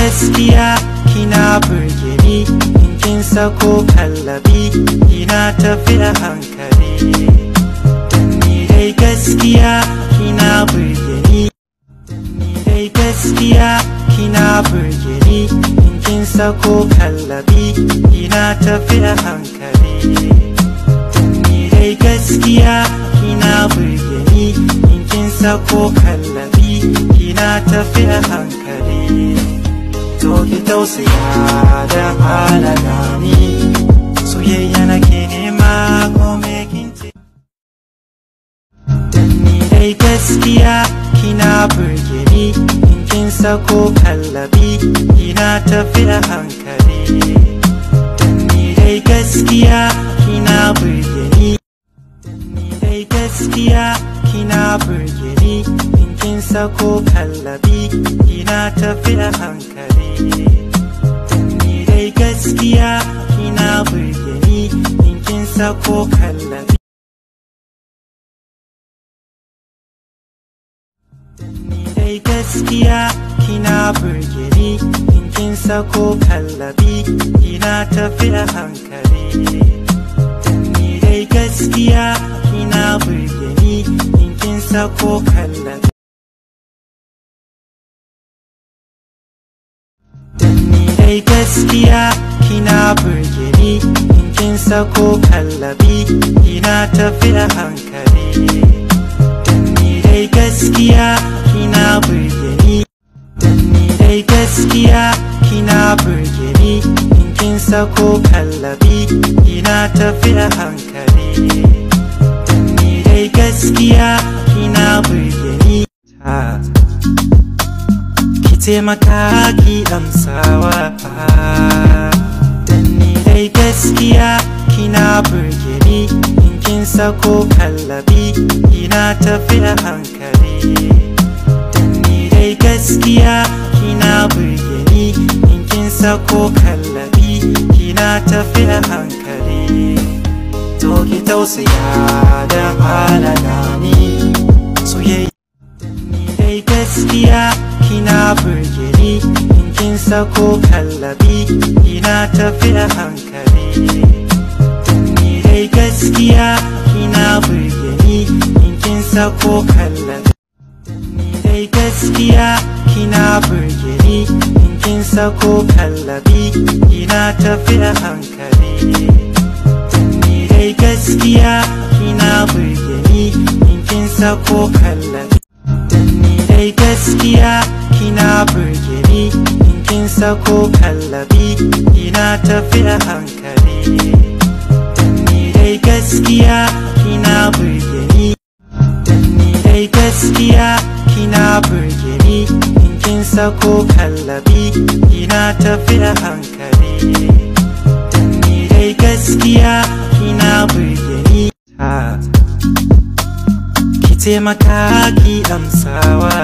gaskiya kina burge ni, in kin sako kallabi kina tafi a hankali. Dan ni dai gaskiya kina burge ni, dan ni dai gaskiya kina burge ni, in kin sako kallabi kina tafi a hankali. Dan ni dai gaskiya kina burge ni, in kin sako kallabi kina tafi a hankali. To ki tausaya da halala ni, soyayya nake nema ko me kin ce. Dan ni dai gaskiya kina burge ni, in kin sako kallabi kina tafi a hankali. Dan ni dai gaskiya kina burge ni, dan ni dai gaskiya kina burge ni, in kin sako kallabi kina tafi a hankali. Dan ni dai gaskiya kina burge ni, in kin sako kallabi. Dan ni dai gaskiya kina burge ni, in kin sako kallabi kina tafi a hankali. Dan ni dai gaskiya kina burge ni, in kin sako kallabi. Dan ni dai gaskiya kina burge ni, in kin sako kallabi kina tafi a hankali. Dan ni dai gaskiya kina burge ni, dan ni dai gaskiya kina burge ni, in kin sako kallabi kina tafi a hankali. Dan ni dai gaskiya kina burge ni. Ki taimaka ki amsawa, dan ni dai gaskiya kina burge ni, in kin sako kallabi kina tafi a hankali. Dan ni dai gaskiya kina burge ni, in kin sako kallabi kina tafi a hankali. To ki tausaya da halala ni, soyayya. Dan ni dai gaskiya kina burge ni, in kin sako kallabi kina tafi a hankali. Dan ni dai gaskiya kina burge ni, in kin sako kallabi. Dan ni dai gaskiya kina burge ni, in kin sako kallabi kina tafi a hankali. Dan ni dai gaskiya kina burge ni, in kin sako kallabi. Dan ni dai gaskiya kina burge ni, in kin sako kallabi kina tafi a hankali. Dan ni dai gaskiya kina burge ni, dan ni dai gaskiya kina burge ni, in kin sako kallabi kina tafi a hankali. Dan ni dai gaskiya kina burge ni. Ki taimaka ki amsawa,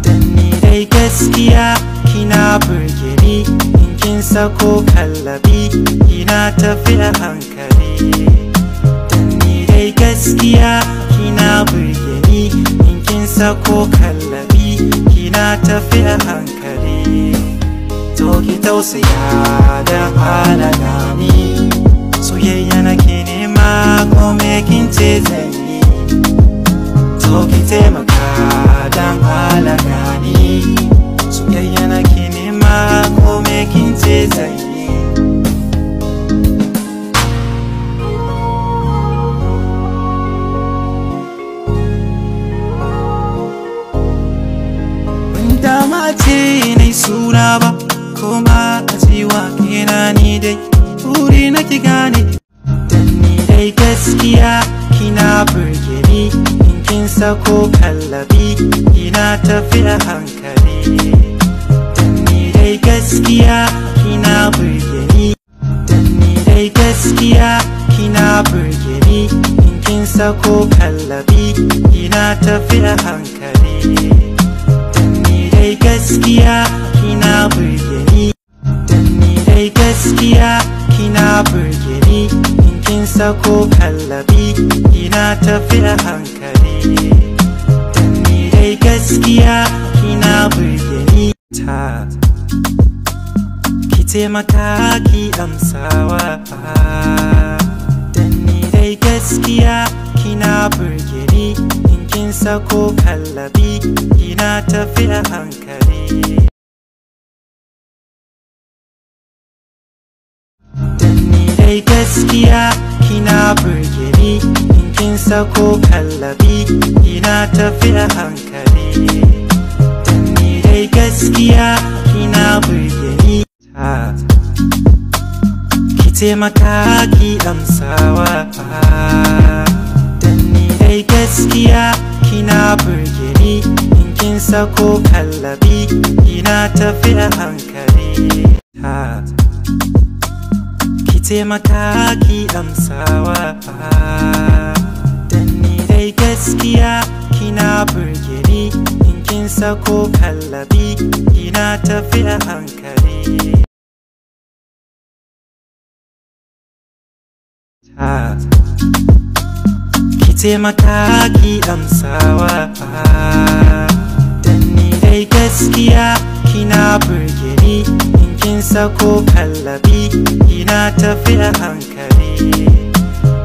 dan ni dai gaskiya kina burge ni, in kin sako kallabi kina tafi a hankali. Dan ni dai gaskiya kina burge ni, in kin sako kallabi kina tafi a hankali. To ki tausaya da halala ni, soyayya nake nema ko me kin ce zan yi. To ki taimaka dan halala ni, soyayya nake nema ko me kin ce zan yi. Ban dama ce nai suna ba, koma a cewa kena ni dai buri na ki gane. Dan ni dai gaskiya kina burge ni, in kin sako kallabi kina tafi a hankali. Dan ni dai gaskiya kina burge ni, dan ni dai gaskiya kina burge ni, in kin sako kallabi kina tafi a hankali. Dan ni dai gaskiya kina burge ni, dan ni dai gaskiya kina burge ni, in kin sako kallabi kina tafi a hankali. Dan ni dai gaskiya kina burge ni. taimaka ki amsawa, dan ni dai gaskiya kina burge ni. In kin sako kallabi kina tafi a hankali. Dan ni dai gaskiya kina burge ni. In kin sako kallabi kina tafi a hankali. Dan ni dai gaskiya kina burge ni. Ki taimaka ki amsawa, dan ni dai gaskiya kina burge ni. In kin sako kallabi kina tafi a hankali. Ki taimaka ki amsawa, dan ni dai gaskiya kina burge ni. In kin sako kallabi kina tafi a hankali. Ki taimaka ki amsawa, dan ni dai gaskiya kina burge ni. In kin sako kallabi kina tafi a hankali.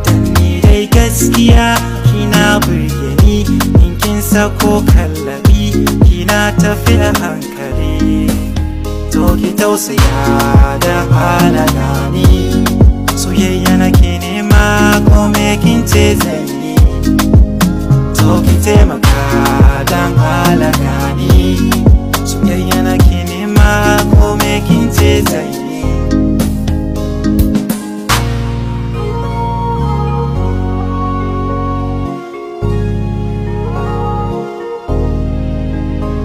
Dan ni dai gaskiya kina burge ni. In kin sako kallabi kina tafi a hankali. To ki tausaya da halala ni, soyayya nake nema ko me kin ce zan yi. To ki taimaka dan halaka ni, soyayya nake nema ko me kin ce zan yi.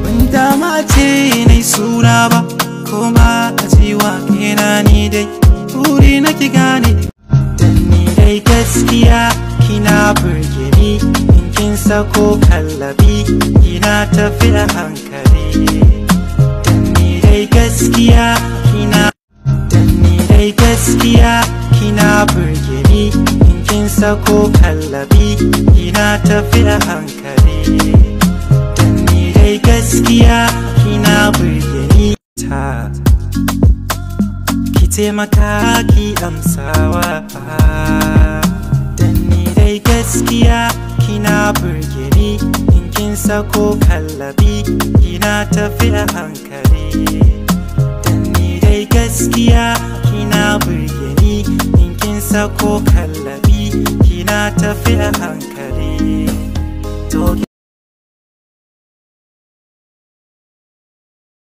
Ban dama ce nai suna ba, kuma a cewa kena ni dai buri nake gane. Dan ni dai gaskiya kina burge ni. In kin sako kallabi kina tafi a hankali. Dan ni dai gaskiya kina, dan ni dai gaskiya kina burge ni. In kin sako kallabi kina tafi a hankali. Dan ni dai gaskiya kina burge ni. Ki taimaka ki amsawa, dan ni dai gaskiya kina burge ni. In kin sako kallabi kina tafi a hankali. Dan ni dai gaskiya kina burge ni. In kin sako kallabi kina tafi a hankali. To